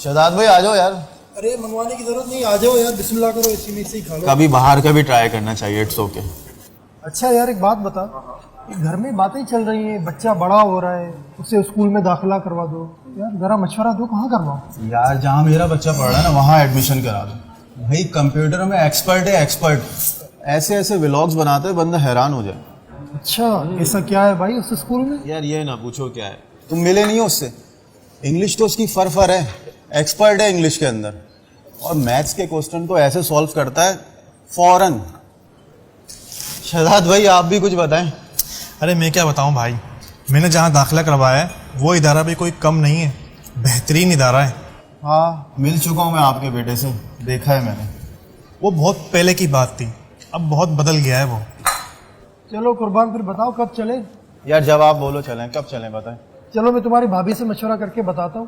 शहजाद भाई आ जाओ यार. अरे मंगवाने की जरूरत नहीं, आ जाओ यार, बिस्मिल्लाह करो, इसी में से ही खा लो. कभी बाहर का भी ट्राई करना चाहिए, इट्स ओके. अच्छा यार एक बात बता, ये घर में बातें चल रही हैं, बच्चा बड़ा हो रहा है, उसे स्कूल में दाखिला करवा दो यार, जरा मशवरा दो, कहाँ करवाओ? यार जहाँ मेरा बच्चा पढ़ रहा है ना वहाँ एडमिशन करा दो भाई. कंप्यूटर में एक्सपर्ट है, एक्सपर्ट. ऐसे ऐसे व्लॉग्स बनाते हैं बंदा हैरान हो जाए. अच्छा ऐसा क्या है भाई उस स्कूल में? यार ये ना पूछो क्या है, तुम मिले नहीं हो उससे. इंग्लिश तो उसकी फर है, एक्सपर्ट है इंग्लिश के अंदर, और मैथ्स के क्वेश्चन तो ऐसे सॉल्व करता है फौरन. शहजाद भाई आप भी कुछ बताएं. अरे मैं क्या बताऊं भाई, मैंने जहाँ दाखिला करवाया है वो इदारा भी कोई कम नहीं है, बेहतरीन इदारा है. हाँ मिल चुका हूँ मैं आपके बेटे से, देखा है मैंने. वो बहुत पहले की बात थी, अब बहुत बदल गया है वो. चलो कुर्बान फिर बताओ कब चले? यार जब आप बोलो चलें, कब चलें बताएं. चलो मैं तुम्हारी भाभी से मशवरा करके बताता हूँ,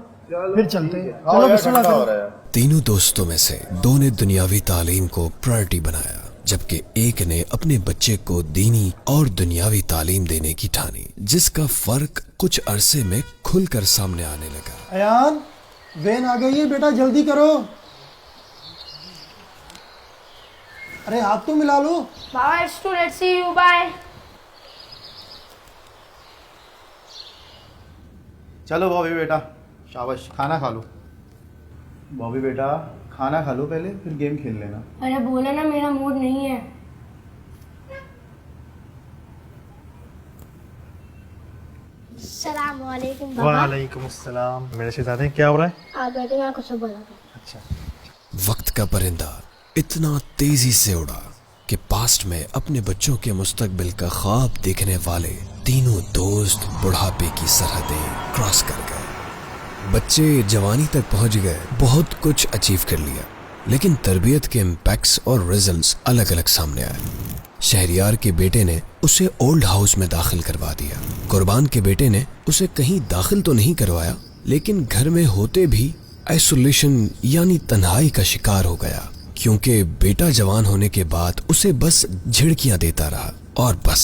फिर चलते हैं. चलो बिस्मिल्लाह करो. तीनों दोस्तों में से दो ने दुनियावी तालीम को प्रायोरिटी बनाया, जबकि एक ने अपने बच्चे को दीनी और दुनियावी तालीम देने की ठानी, जिसका फर्क कुछ अरसे में खुलकर सामने आने लगा. अयान वैन आ गई है बेटा, जल्दी करो. अरे हाथ तो मिला लो. Baba, it's too late. See you. Bye. चलो बॉबी बेटा, शाबाश, खाना खा लो. बॉबी बेटा खाना खा लो पहले, फिर गेम खेल लेना. अरे बोले ना मेरा मूड नहीं है. अस्सलामुअलैकुम बाबा. वालेकुम अस्सलाम. मेरे शहजादे क्या हो रहा है? आप बैठे, मैं कुछ बोला. वक्त का परिंदा इतना तेजी से उड़ा कि पास्ट में अपने बच्चों के मुस्तकबिल का ख्वाब देखने वाले तीनों दोस्त बुढ़ापे की सरहदें क्रॉस कर गए. बच्चे जवानी तक पहुंच गए, बहुत कुछ अचीव कर लिया, लेकिन तरबियत के इम्पैक्ट्स और रिजल्ट्स अलग अलग सामने आए. शहरियार के बेटे ने उसे ओल्ड हाउस में दाखिल करवा दिया. कुर्बान के बेटे ने उसे कहीं दाखिल तो नहीं करवाया, लेकिन घर में होते भी आइसोलेशन यानी तन्हाई का शिकार हो गया, क्योंकि बेटा जवान होने के बाद उसे बस झिड़कियां देता रहा और बस.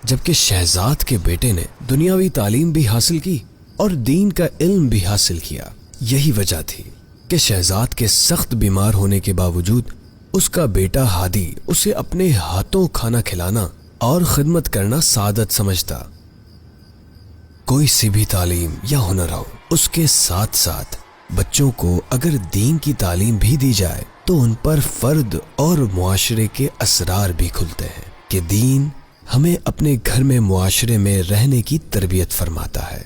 जबकि शहजाद के बेटे ने दुनियावी तालीम भी हासिल की और दीन का इल्म भी हासिल किया. यही वजह थी कि शहजाद के सख्त बीमार होने के बावजूद उसका बेटा हादी उसे अपने हाथों खाना खिलाना और खिदमत करना सादत समझता. कोई सी भी तालीम या हुनर हो, उसके साथ साथ बच्चों को अगर दीन की तालीम भी दी जाए तो उन पर फर्द और मुआशरे के असरार भी खुलते हैं कि दीन हमें अपने घर में मुआशरे में रहने की तरबियत फरमाता है.